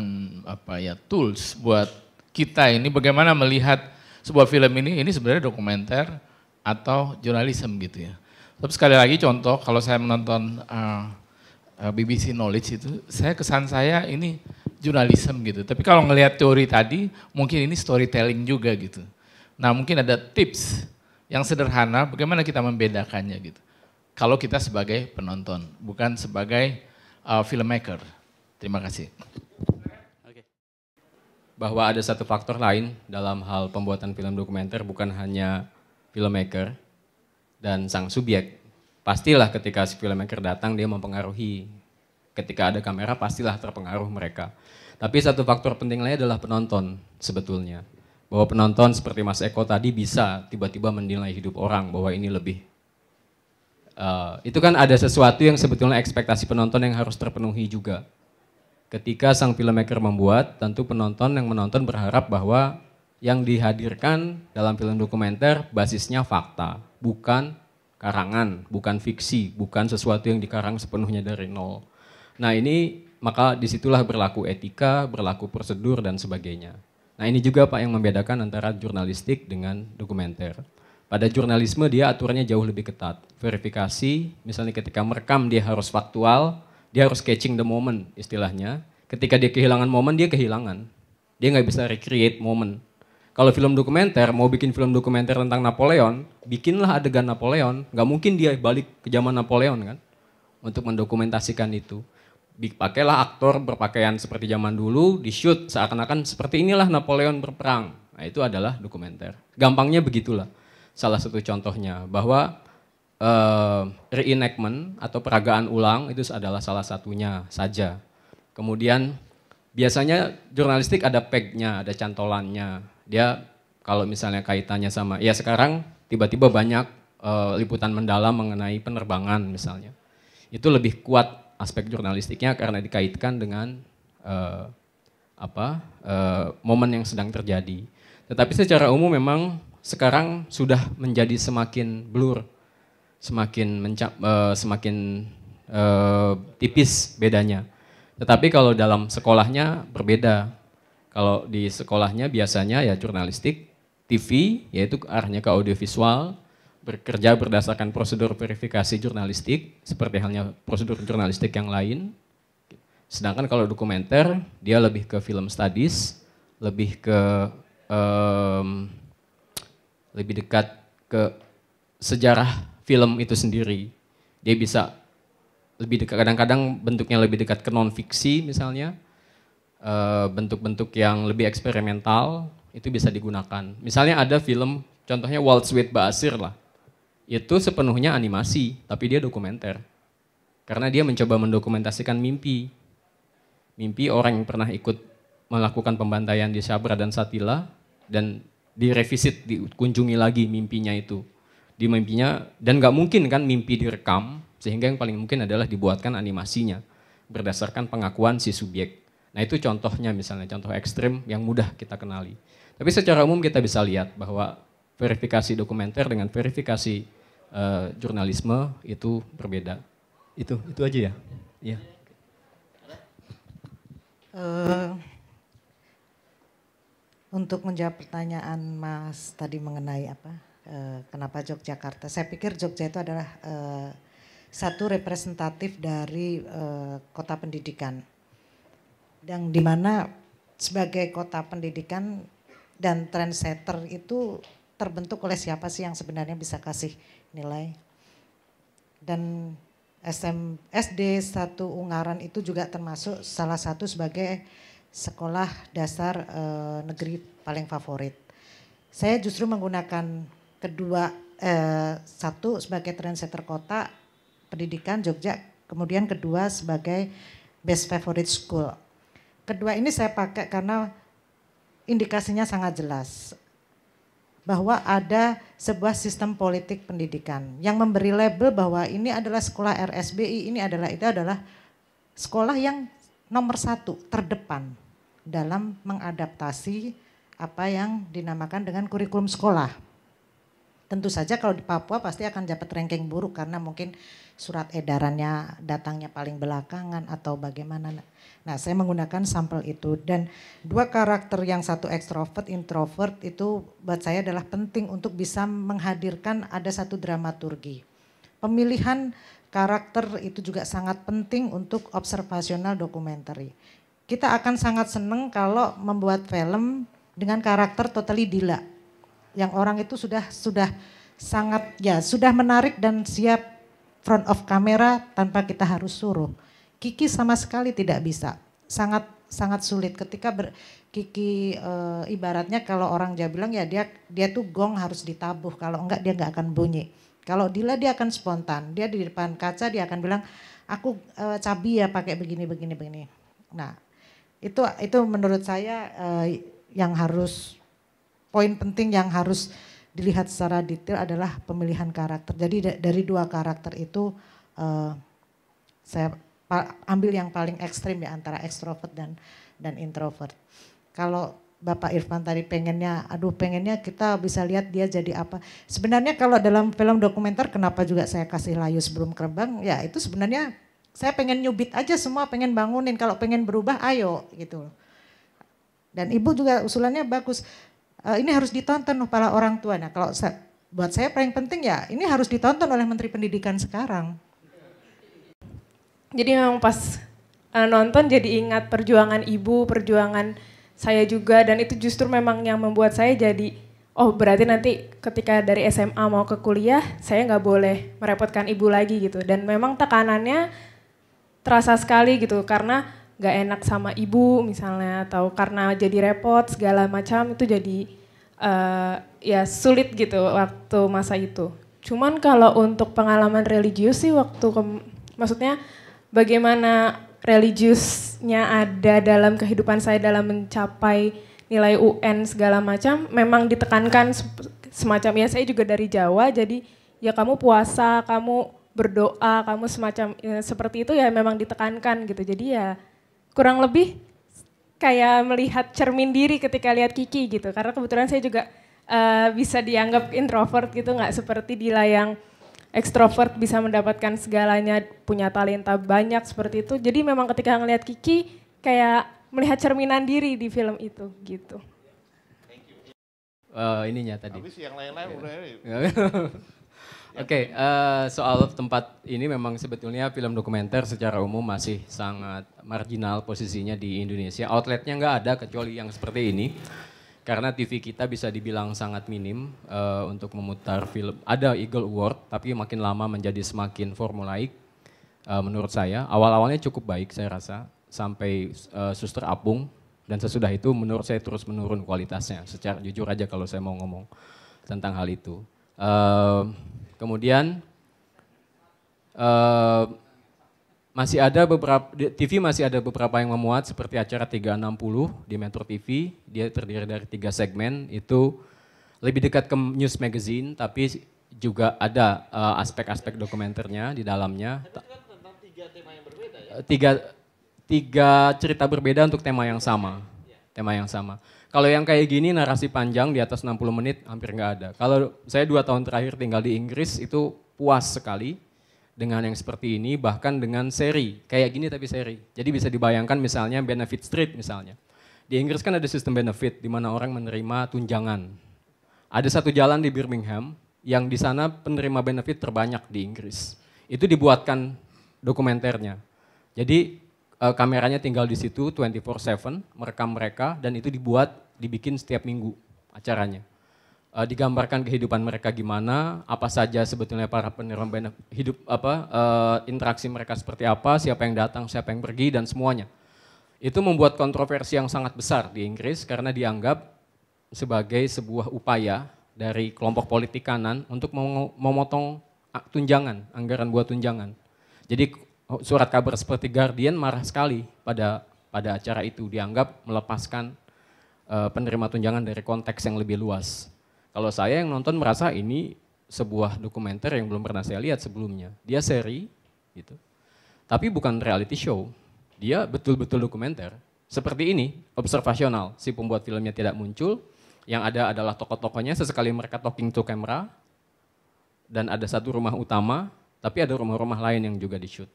tools buat kita ini bagaimana melihat sebuah film ini sebenarnya dokumenter atau jurnalisme gitu ya. Tapi sekali lagi contoh, kalau saya menonton BBC Knowledge itu, kesan saya ini jurnalisme gitu. Tapi kalau ngelihat teori tadi, mungkin ini storytelling juga gitu. Nah mungkin ada tips yang sederhana bagaimana kita membedakannya gitu. Kalau kita sebagai penonton, bukan sebagai filmmaker. Terima kasih. Bahwa ada satu faktor lain dalam hal pembuatan film dokumenter, bukan hanya filmmaker dan sang subjek. Pastilah ketika si filmmaker datang dia mempengaruhi. Ketika ada kamera pastilah terpengaruh mereka. Tapi satu faktor penting lainnya adalah penonton sebetulnya. Bahwa penonton seperti Mas Eko tadi bisa tiba-tiba menilai hidup orang bahwa ini lebih. Itu kan ada sesuatu yang sebetulnya ekspektasi penonton yang harus terpenuhi juga. Ketika sang filmmaker membuat, tentu penonton yang menonton berharap bahwa yang dihadirkan dalam film dokumenter basisnya fakta, bukan karangan, bukan fiksi, bukan sesuatu yang dikarang sepenuhnya dari nol. Nah ini maka disitulah berlaku etika, berlaku prosedur dan sebagainya. Nah ini juga Pak yang membedakan antara jurnalistik dengan dokumenter. Pada jurnalisme dia aturannya jauh lebih ketat. Verifikasi, misalnya ketika merekam dia harus faktual, dia harus catching the moment istilahnya. Ketika dia kehilangan momen, dia kehilangan. Dia nggak bisa recreate momen. Kalau film dokumenter, mau bikin film dokumenter tentang Napoleon, bikinlah adegan Napoleon. Nggak mungkin dia balik ke zaman Napoleon kan, untuk mendokumentasikan itu. Pakailah aktor berpakaian seperti zaman dulu, di shoot seakan-akan seperti inilah Napoleon berperang. Nah itu adalah dokumenter. Gampangnya begitulah. Salah satu contohnya bahwa reenactment atau peragaan ulang itu adalah salah satunya saja. Kemudian biasanya jurnalistik ada peg-nya, ada cantolannya. Dia kalau misalnya kaitannya sama, ya sekarang tiba-tiba banyak liputan mendalam mengenai penerbangan misalnya. Itu lebih kuat aspek jurnalistiknya karena dikaitkan dengan momen yang sedang terjadi. Tetapi secara umum memang sekarang sudah menjadi semakin blur, semakin tipis bedanya. Tetapi kalau dalam sekolahnya berbeda. Kalau di sekolahnya biasanya ya jurnalistik, TV, yaitu arahnya ke audiovisual, bekerja berdasarkan prosedur verifikasi jurnalistik, seperti halnya prosedur jurnalistik yang lain. Sedangkan kalau dokumenter, dia lebih ke film studies, lebih dekat ke sejarah film itu sendiri. Dia bisa lebih dekat, kadang-kadang bentuknya lebih dekat ke non-fiksi misalnya, bentuk-bentuk yang lebih eksperimental itu bisa digunakan. Misalnya ada film, contohnya Waltz with Ba'asir lah, itu sepenuhnya animasi, tapi dia dokumenter. Karena dia mencoba mendokumentasikan mimpi orang yang pernah ikut melakukan pembantaian di Syabra dan Satila, dan direvisit, dikunjungi lagi mimpinya itu. Di mimpinya, dan gak mungkin kan mimpi direkam, sehingga yang paling mungkin adalah dibuatkan animasinya berdasarkan pengakuan si subjek. Nah itu contohnya misalnya, contoh ekstrim yang mudah kita kenali. Tapi secara umum kita bisa lihat bahwa verifikasi dokumenter dengan verifikasi jurnalisme itu berbeda. Itu aja ya. Iya. Untuk menjawab pertanyaan Mas tadi mengenai kenapa Yogyakarta, saya pikir Jogja itu adalah satu representatif dari kota pendidikan, yang dimana sebagai kota pendidikan dan trendsetter itu terbentuk oleh siapa sih yang sebenarnya bisa kasih nilai. Dan SD 1 Ungaran itu juga termasuk salah satu sebagai sekolah dasar negeri paling favorit. Saya justru menggunakan satu sebagai trendsetter kota pendidikan Jogja, kemudian kedua sebagai best favorite school. Kedua ini saya pakai karena indikasinya sangat jelas bahwa ada sebuah sistem politik pendidikan yang memberi label bahwa ini adalah sekolah RSBI, itu adalah sekolah yang nomor 1 terdepan dalam mengadaptasi apa yang dinamakan dengan kurikulum sekolah. Tentu saja kalau di Papua pasti akan dapat ranking buruk karena mungkin surat edarannya datangnya paling belakangan atau bagaimana. Nah, saya menggunakan sampel itu, dan dua karakter, yang satu ekstrovert, introvert, itu buat saya adalah penting untuk bisa menghadirkan ada satu dramaturgi. Pemilihan karakter itu juga sangat penting untuk observasional documentary. Kita akan sangat senang kalau membuat film dengan karakter totally Dila, yang orang itu sudah sangat sudah menarik dan siap front of kamera tanpa kita harus suruh. Kiki sama sekali tidak bisa, sangat sulit ketika Kiki ibaratnya kalau orang Jawa bilang ya dia tuh gong harus ditabuh, kalau enggak dia enggak akan bunyi. Kalau Dila dia akan spontan, dia di depan kaca dia akan bilang aku cabi ya pakai begini. Nah itu menurut saya yang harus poin penting yang harus dilihat secara detail adalah pemilihan karakter. Jadi dari dua karakter itu saya ambil yang paling ekstrim ya antara ekstrovert dan introvert. Kalau Bapak Irfan tadi pengennya kita bisa lihat dia jadi apa. Sebenarnya kalau dalam film dokumenter kenapa juga saya kasih Layu Sebelum Terbang, ya itu sebenarnya saya pengen nyubit aja semua, pengen bangunin. Kalau pengen berubah ayo gitu. Dan Ibu juga usulannya bagus. Ini harus ditonton para orang tua. Nah kalau buat saya paling penting ya ini harus ditonton oleh Menteri Pendidikan sekarang. Jadi memang pas nonton jadi ingat perjuangan ibu, perjuangan saya juga, dan itu justru memang yang membuat saya jadi oh berarti nanti ketika dari SMA mau ke kuliah saya nggak boleh merepotkan ibu lagi gitu. Dan memang tekanannya terasa sekali gitu karena gak enak sama ibu misalnya atau karena jadi repot segala macam, itu jadi ya sulit gitu waktu masa itu. Cuman kalau untuk pengalaman religius sih maksudnya bagaimana religiusnya ada dalam kehidupan saya dalam mencapai nilai UN segala macam, memang ditekankan semacam, ya saya juga dari Jawa, jadi ya kamu puasa, kamu berdoa, kamu semacam seperti itu ya memang ditekankan gitu. Jadi ya kurang lebih kayak melihat cermin diri ketika lihat Kiki gitu. Karena kebetulan saya juga bisa dianggap introvert gitu, nggak seperti Dila yang ekstrovert bisa mendapatkan segalanya, punya talenta banyak seperti itu. Jadi memang ketika ngelihat Kiki kayak melihat cerminan diri di film itu gitu. Ininya tadi. Habis yang lain-lain udah ini. Oke, soal tempat ini memang sebetulnya film dokumenter secara umum masih sangat marginal posisinya di Indonesia. Outletnya nggak ada kecuali yang seperti ini. Karena TV kita bisa dibilang sangat minim untuk memutar film. Ada Eagle Award, tapi makin lama menjadi semakin formulaik menurut saya. Awal-awalnya cukup baik saya rasa, sampai Suster Apung. Dan sesudah itu menurut saya terus menurun kualitasnya. Secara jujur aja kalau saya mau ngomong tentang hal itu. Kemudian masih ada beberapa, TV masih ada beberapa yang memuat seperti acara 360 di Metro TV. Dia terdiri dari 3 segmen, itu lebih dekat ke news magazine tapi juga ada aspek-aspek dokumenternya di dalamnya. Tentang 3 tema yang berbeda ya? Tiga cerita berbeda untuk tema yang sama. Tema yang sama. Kalau yang kayak gini narasi panjang di atas 60 menit hampir nggak ada. Kalau saya 2 tahun terakhir tinggal di Inggris itu puas sekali dengan yang seperti ini, bahkan dengan seri. Kayak gini tapi seri. Jadi bisa dibayangkan misalnya Benefit Street misalnya. Di Inggris kan ada sistem benefit di mana orang menerima tunjangan. Ada satu jalan di Birmingham yang di sana penerima benefit terbanyak di Inggris. Itu dibuatkan dokumenternya. Jadi kameranya tinggal di situ 24/7 merekam mereka dan itu dibikin setiap minggu acaranya. Digambarkan kehidupan mereka gimana, apa saja sebetulnya para penerima hidup interaksi mereka seperti apa, siapa yang datang, siapa yang pergi dan semuanya. Itu membuat kontroversi yang sangat besar di Inggris karena dianggap sebagai sebuah upaya dari kelompok politik kanan untuk memotong tunjangan, anggaran buat tunjangan. Jadi surat kabar seperti Guardian marah sekali pada acara itu, dianggap melepaskan penerima tunjangan dari konteks yang lebih luas. Kalau saya yang nonton merasa ini sebuah dokumenter yang belum pernah saya lihat sebelumnya. Dia seri, gitu. Tapi bukan reality show. Dia betul-betul dokumenter. Seperti ini, observasional. Si pembuat filmnya tidak muncul. Yang ada adalah tokoh-tokohnya, sesekali mereka talking to camera. Dan ada satu rumah utama, tapi ada rumah-rumah lain yang juga di-shoot.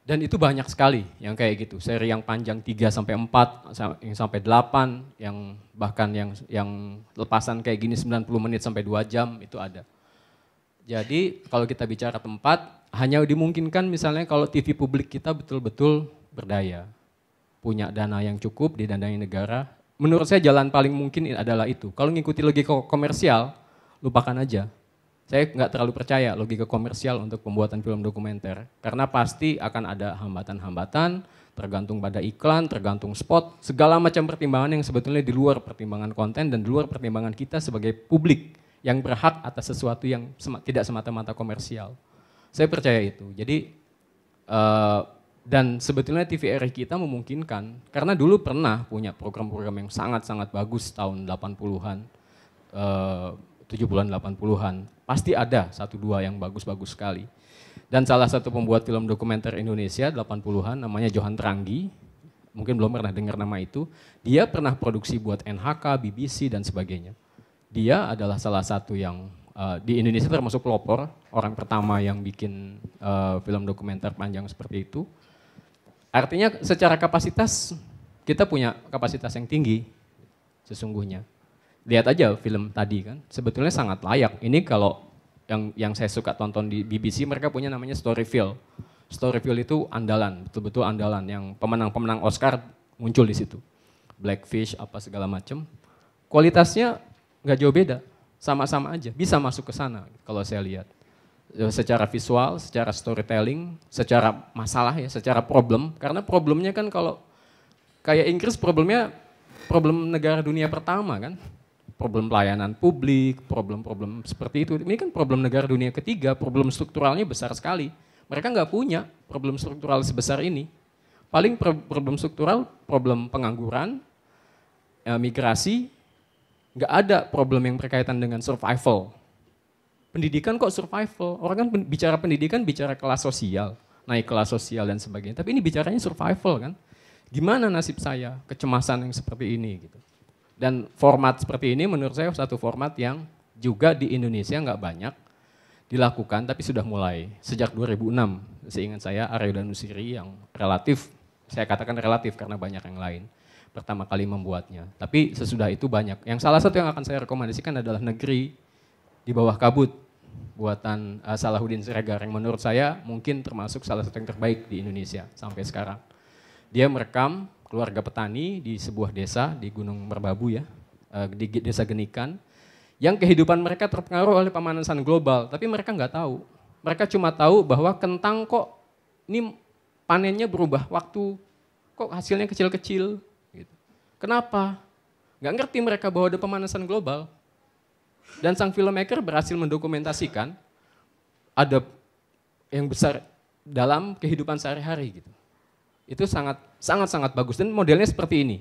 Dan itu banyak sekali yang kayak gitu, seri yang panjang 3-4, yang sampai 8, yang bahkan yang lepasan kayak gini 90 menit sampai 2 jam itu ada. Jadi kalau kita bicara tempat, hanya dimungkinkan misalnya kalau TV publik kita betul-betul berdaya, punya dana yang cukup, didanai negara. Menurut saya jalan paling mungkin adalah itu. Kalau ngikuti logika komersial, lupakan aja. Saya nggak terlalu percaya logika komersial untuk pembuatan film dokumenter. Karena pasti akan ada hambatan-hambatan, tergantung pada iklan, tergantung spot, segala macam pertimbangan yang sebetulnya di luar pertimbangan konten dan di luar pertimbangan kita sebagai publik yang berhak atas sesuatu yang tidak semata-mata komersial. Saya percaya itu. Jadi, dan sebetulnya TVRI kita memungkinkan, karena dulu pernah punya program-program yang sangat-sangat bagus tahun 80-an, 70-an, 80-an. Pasti ada 1-2 yang bagus-bagus sekali. Dan salah satu pembuat film dokumenter Indonesia 80-an namanya Johan Tranggi, mungkin belum pernah dengar nama itu. Dia pernah produksi buat NHK, BBC dan sebagainya. Dia adalah salah satu yang di Indonesia termasuk pelopor, orang pertama yang bikin film dokumenter panjang seperti itu. Artinya secara kapasitas kita punya kapasitas yang tinggi sesungguhnya. Lihat aja film tadi kan, sebetulnya sangat layak. Ini kalau yang saya suka tonton di BBC, mereka punya namanya Storyville. Storyville itu andalan, betul-betul andalan yang pemenang-pemenang Oscar muncul di situ. Blackfish, apa segala macam. Kualitasnya nggak jauh beda, sama-sama aja. Bisa masuk ke sana kalau saya lihat. Secara visual, secara storytelling, secara masalah ya, secara problem. Karena problemnya kan kalau kayak Inggris problemnya problem negara dunia pertama kan. Problem pelayanan publik, problem-problem seperti itu. Ini kan problem negara dunia ketiga, problem strukturalnya besar sekali. Mereka nggak punya problem struktural sebesar ini. Paling problem struktural, problem pengangguran, migrasi, nggak ada problem yang berkaitan dengan survival. Pendidikan kok survival? Orang kan bicara pendidikan, bicara kelas sosial, naik kelas sosial dan sebagainya. Tapi ini bicaranya survival kan. Gimana nasib saya, kecemasan yang seperti ini gitu. Dan format seperti ini menurut saya satu format yang juga di Indonesia nggak banyak dilakukan, tapi sudah mulai. Sejak 2006, seingat saya Aryo Danusiri yang relatif, saya katakan relatif karena banyak yang lain, pertama kali membuatnya. Tapi sesudah itu banyak. Yang salah satu yang akan saya rekomendasikan adalah Negeri di Bawah Kabut, buatan Salahuddin Siregar, yang menurut saya mungkin termasuk salah satu yang terbaik di Indonesia sampai sekarang. Dia merekam keluarga petani di sebuah desa di Gunung Merbabu ya, di desa Genikan, yang kehidupan mereka terpengaruh oleh pemanasan global, tapi mereka nggak tahu. Mereka cuma tahu bahwa kentang kok ini panennya berubah waktu, kok hasilnya kecil-kecil. Gitu. Kenapa? Nggak ngerti mereka bahwa ada pemanasan global. Dan sang filmmaker berhasil mendokumentasikan ada yang besar dalam kehidupan sehari-hari gitu. Itu sangat bagus dan modelnya seperti ini.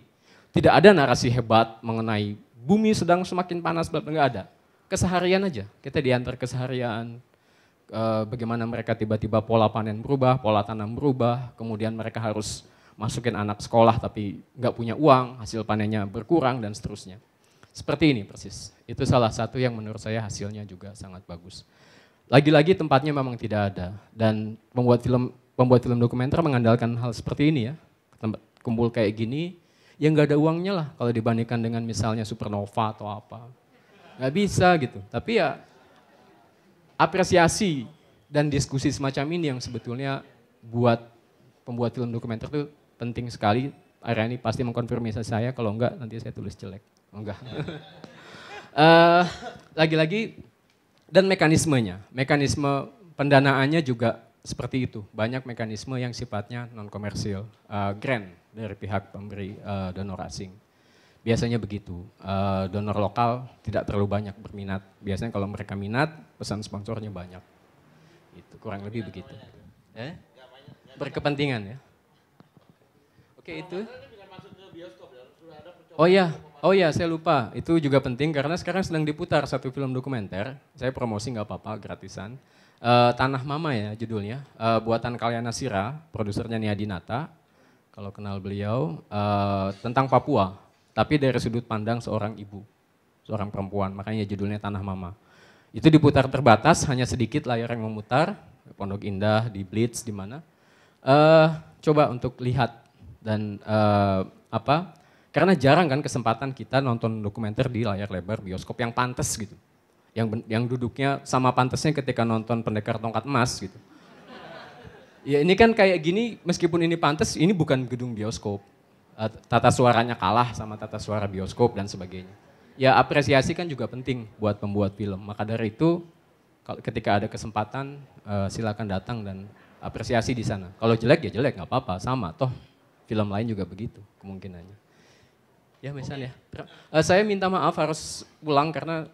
Tidak ada narasi hebat mengenai bumi sedang semakin panas, nggak ada. Keseharian aja, kita diantar keseharian, bagaimana mereka tiba-tiba pola panen berubah, pola tanam berubah, kemudian mereka harus masukin anak sekolah tapi nggak punya uang, hasil panennya berkurang dan seterusnya. Seperti ini persis, itu salah satu yang menurut saya hasilnya juga sangat bagus. Lagi-lagi tempatnya memang tidak ada dan pembuat film dokumenter mengandalkan hal seperti ini ya, kumpul kayak gini, ya nggak ada uangnya lah kalau dibandingkan dengan misalnya Supernova atau apa. Nggak bisa gitu, tapi ya apresiasi dan diskusi semacam ini yang sebetulnya buat pembuat film dokumenter itu penting sekali. Aryani pasti mengkonfirmasi saya, kalau enggak nanti saya tulis jelek. Enggak. Lagi-lagi dan mekanismenya, mekanisme pendanaannya juga seperti itu. Banyak mekanisme yang sifatnya non komersil, grant dari pihak pemberi donor asing. Biasanya begitu, donor lokal tidak terlalu banyak berminat. Biasanya kalau mereka minat, pesan sponsornya banyak. Itu kurang lebih begitu. Berkepentingan ya. Oke itu. Oh ya, saya lupa. Itu juga penting karena sekarang sedang diputar satu film dokumenter. Saya promosi nggak apa-apa, gratisan. Tanah Mama ya judulnya. Buatan Kalyana Sira, produsernya Nia Dinata. Kalau kenal beliau, tentang Papua. Tapi dari sudut pandang seorang ibu, seorang perempuan. Makanya judulnya Tanah Mama. Itu diputar terbatas, hanya sedikit layar yang memutar. Pondok Indah, di Blitz, di mana. Coba untuk lihat dan karena jarang kan kesempatan kita nonton dokumenter di layar lebar bioskop yang pantas gitu. Yang duduknya sama pantasnya ketika nonton Pendekar Tongkat Emas gitu. Ya ini kan kayak gini, meskipun ini pantas, ini bukan gedung bioskop. Tata suaranya kalah sama tata suara bioskop dan sebagainya. Ya apresiasi kan juga penting buat pembuat film. Maka dari itu ketika ada kesempatan silakan datang dan apresiasi di sana. Kalau jelek ya jelek, nggak apa-apa, sama toh film lain juga begitu kemungkinannya. Ya misalnya, saya minta maaf harus pulang karena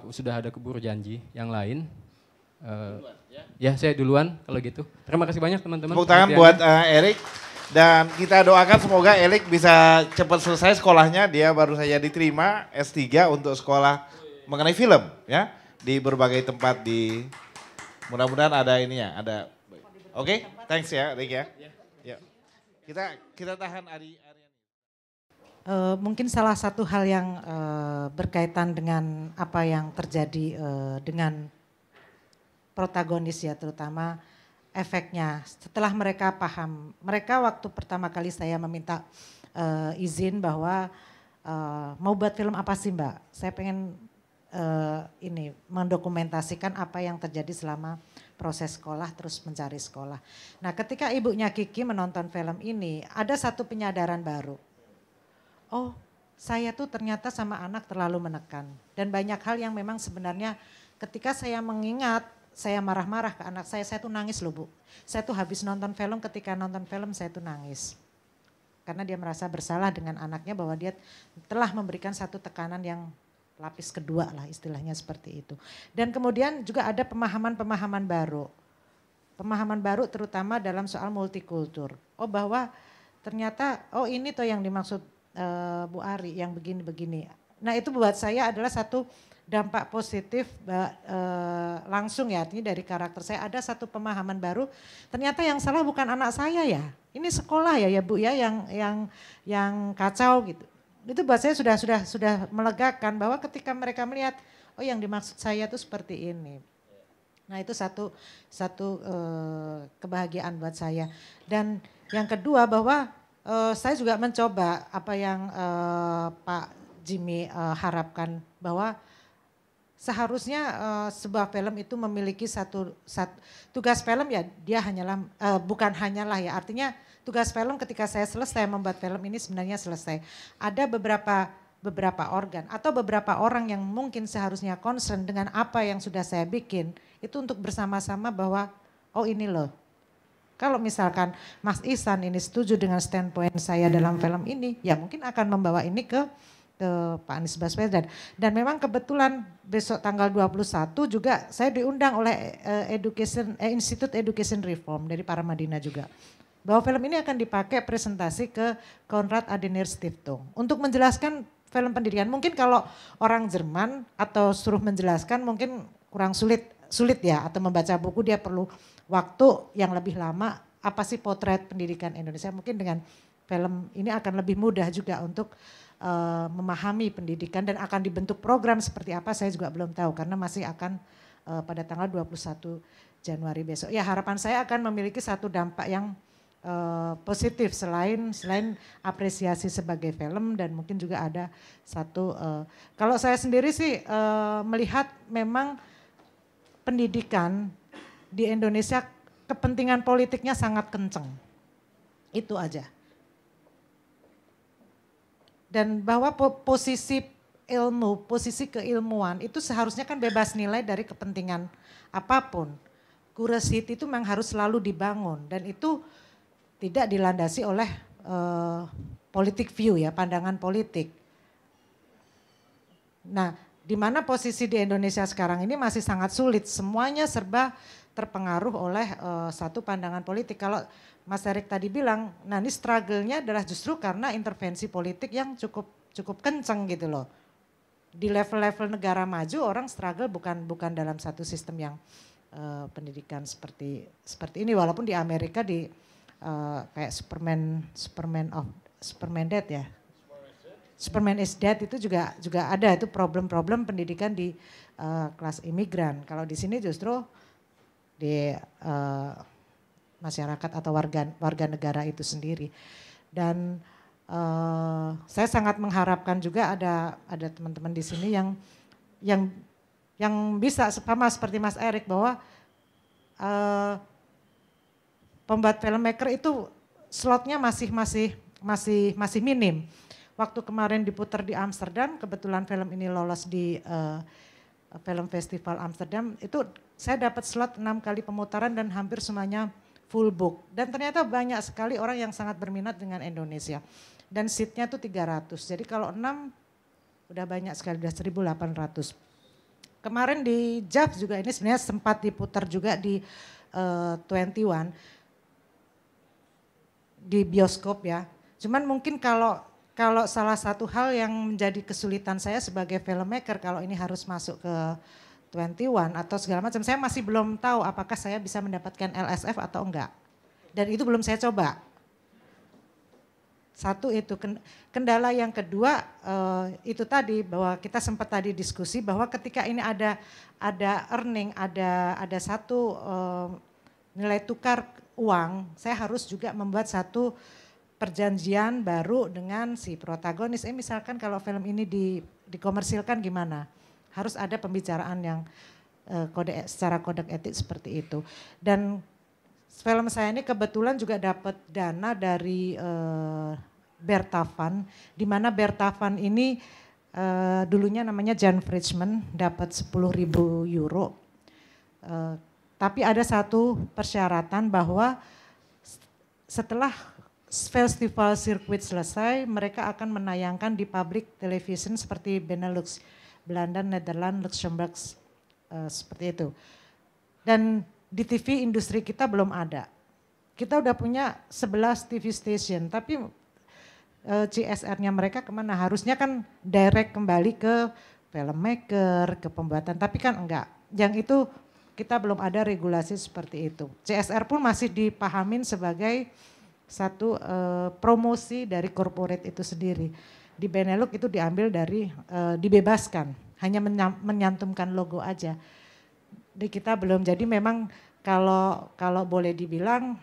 sudah ada keburu janji yang lain. Ya saya duluan kalau gitu. Terima kasih banyak teman-teman. Tepuk tangan buat Erik dan kita doakan semoga Erik bisa cepat selesai sekolahnya. Dia baru saja diterima S3 untuk sekolah mengenai film ya di berbagai tempat di. Mudah-mudahan ada ininya, ada. Oke, thanks ya Erik ya. Ya. Kita tahan Ari. Mungkin salah satu hal yang berkaitan dengan apa yang terjadi dengan protagonis ya, terutama efeknya. Setelah mereka paham, mereka waktu pertama kali saya meminta izin bahwa mau buat film apa sih Mbak? Saya pengen ini mendokumentasikan apa yang terjadi selama proses sekolah terus mencari sekolah. Nah ketika ibunya Kiki menonton film ini ada satu penyadaran baru. Oh saya tuh ternyata sama anak terlalu menekan. Dan banyak hal yang memang sebenarnya ketika saya mengingat, saya marah-marah ke anak saya tuh nangis loh Bu. Saya tuh habis nonton film, ketika nonton film saya tuh nangis. Karena dia merasa bersalah dengan anaknya bahwa dia telah memberikan satu tekanan yang lapis kedua lah istilahnya seperti itu. Dan kemudian juga ada pemahaman-pemahaman baru. pemahaman baru terutama dalam soal multikultur. Oh bahwa ternyata ini tuh yang dimaksud Bu Ari yang begini-begini. Nah itu buat saya adalah satu dampak positif langsung ya, artinya dari karakter saya ada satu pemahaman baru. Ternyata yang salah bukan anak saya ya, ini sekolah ya Bu ya yang kacau gitu. Itu buat saya sudah melegakan bahwa ketika mereka melihat oh yang dimaksud saya tuh seperti ini. Nah itu satu kebahagiaan buat saya. Dan yang kedua bahwa saya juga mencoba apa yang Pak Jimmy harapkan bahwa seharusnya sebuah film itu memiliki satu tugas film ya dia hanyalah bukan hanyalah ya artinya tugas film ketika saya selesai membuat film ini sebenarnya selesai. Ada beberapa organ atau beberapa orang yang mungkin seharusnya concern dengan apa yang sudah saya bikin itu untuk bersama-sama bahwa oh ini loh. Kalau misalkan Mas Ihsan ini setuju dengan standpoint saya dalam film ini ya mungkin akan membawa ini ke Pak Anies Baswedan. Dan memang kebetulan besok tanggal 21 juga saya diundang oleh Institute Education Reform dari Paramadina juga. Bahwa film ini akan dipakai presentasi ke Konrad Adenauer Stiftung untuk menjelaskan film pendidikan. Mungkin kalau orang Jerman atau suruh menjelaskan mungkin kurang sulit ya atau membaca buku dia perlu waktu yang lebih lama. Apa sih potret pendidikan Indonesia? Mungkin dengan film ini akan lebih mudah juga untuk memahami pendidikan dan akan dibentuk program seperti apa saya juga belum tahu karena masih akan pada tanggal 21 Januari besok. Ya harapan saya akan memiliki satu dampak yang positif selain apresiasi sebagai film dan mungkin juga ada satu kalau saya sendiri sih melihat memang pendidikan di Indonesia kepentingan politiknya sangat kenceng. Itu aja. Dan bahwa posisi ilmu, posisi keilmuan itu seharusnya kan bebas nilai dari kepentingan apapun. Curiosity itu memang harus selalu dibangun dan itu tidak dilandasi oleh politik view ya, pandangan politik. Nah, di mana posisi di Indonesia sekarang ini masih sangat sulit, semuanya serba terpengaruh oleh satu pandangan politik. Kalau Mas Erik tadi bilang, nah ini struggle-nya adalah justru karena intervensi politik yang cukup kenceng gitu loh. Di level-level negara maju orang struggle bukan dalam satu sistem yang pendidikan seperti ini. Walaupun di Amerika di kayak Superman Dead ya. Superman is Dead itu juga ada itu problem-problem pendidikan di kelas imigran. Kalau di sini justru di masyarakat atau warga negara itu sendiri. Dan saya sangat mengharapkan juga ada teman-teman di sini yang bisa sama seperti Mas Erik bahwa pembuat filmmaker itu slotnya masih minim. Waktu kemarin diputar di Amsterdam, kebetulan film ini lolos di Film Festival Amsterdam, itu saya dapat slot 6 kali pemutaran dan hampir semuanya full book. Dan ternyata banyak sekali orang yang sangat berminat dengan Indonesia. Dan seatnya tuh 300, jadi kalau 6 udah banyak sekali, udah 1.800. Kemarin di JAV juga ini sebenarnya sempat diputar juga di 21 di bioskop ya. Cuman mungkin kalau salah satu hal yang menjadi kesulitan saya sebagai filmmaker kalau ini harus masuk ke 21 atau segala macam, saya masih belum tahu apakah saya bisa mendapatkan LSF atau enggak. Dan itu belum saya coba. Satu itu, kendala yang kedua itu tadi bahwa kita sempat tadi diskusi bahwa ketika ini ada earning, ada satu nilai tukar uang, saya harus juga membuat satu perjanjian baru dengan si protagonis. Misalkan kalau film ini dikomersilkan gimana? Harus ada pembicaraan yang secara kode etik seperti itu. Dan film saya ini kebetulan juga dapat dana dari Berta Fund, di mana Berta Fund ini dulunya namanya Jan Fridgman, dapat 10.000 euro. Tapi ada satu persyaratan bahwa setelah festival sirkuit selesai, mereka akan menayangkan di public television seperti Benelux, Belanda, Nederland, Luxembourg, seperti itu. Dan di TV industri kita belum ada. Kita udah punya 11 TV station, tapi CSR-nya mereka kemana? Harusnya kan direct kembali ke filmmaker, ke pembuatan, tapi kan enggak. Yang itu kita belum ada regulasi seperti itu. CSR pun masih dipahamin sebagai satu promosi dari corporate itu sendiri. Di Benelux itu diambil dari dibebaskan, hanya menyantumkan logo aja. Di kita belum, jadi memang kalau boleh dibilang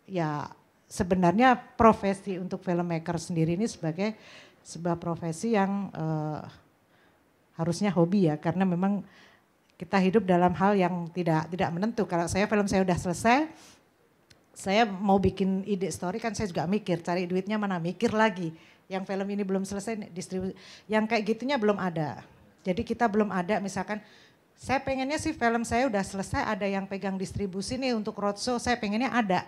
ya sebenarnya profesi untuk filmmaker sendiri ini sebagai sebuah profesi yang harusnya hobi ya, karena memang kita hidup dalam hal yang tidak menentu. Kalau film saya udah selesai, saya mau bikin ide story kan saya juga mikir, cari duitnya mana, mikir lagi. Yang film ini belum selesai, distribusi, yang kayak gitunya belum ada. Jadi kita belum ada, misalkan saya pengennya sih film saya udah selesai, ada yang pegang distribusi nih untuk roadshow, saya pengennya ada.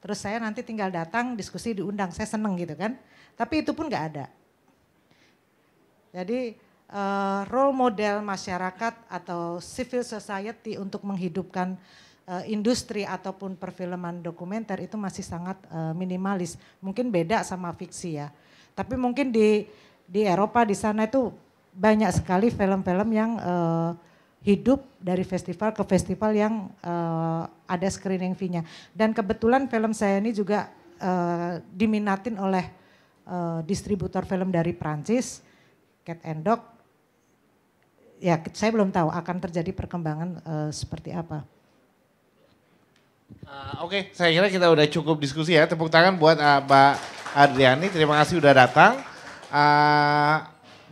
Terus saya nanti tinggal datang, diskusi, diundang, saya seneng gitu kan. Tapi itu pun gak ada. Jadi role model masyarakat atau civil society untuk menghidupkan industri ataupun perfilman dokumenter itu masih sangat minimalis. Mungkin beda sama fiksi ya. Tapi mungkin di Eropa di sana itu banyak sekali film-film yang hidup dari festival ke festival yang ada screening fee-nya. Dan kebetulan film saya ini juga diminatin oleh distributor film dari Prancis, Cat and Dog. Ya saya belum tahu akan terjadi perkembangan seperti apa. Oke, saya kira kita udah cukup diskusi ya. Tepuk tangan buat Mbak Adriani, terima kasih udah datang.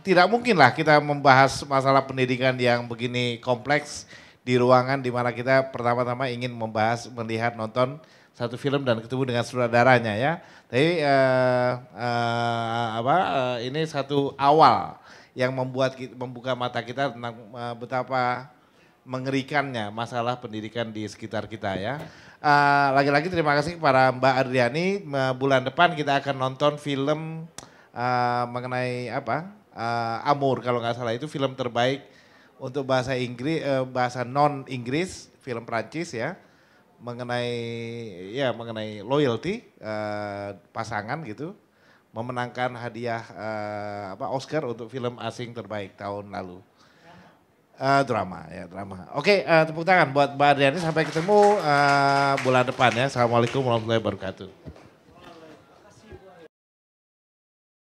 Tidak mungkin lah kita membahas masalah pendidikan yang begini kompleks di ruangan di mana kita pertama-tama ingin membahas, melihat, nonton satu film dan ketemu dengan sutradaranya ya. Tapi ini satu awal yang membuka mata kita tentang betapa mengerikannya masalah pendidikan di sekitar kita ya. Lagi-lagi terima kasih kepada Mbak Adriani. Bulan depan kita akan nonton film mengenai Amour kalau nggak salah, itu film terbaik untuk bahasa Inggris, bahasa non Inggris, film Prancis ya, mengenai loyalty pasangan gitu, memenangkan hadiah Oscar untuk film asing terbaik tahun lalu. Drama. Oke, tepuk tangan buat Mbak Adriani, sampai ketemu bulan depan ya. Assalamualaikum warahmatullahi wabarakatuh.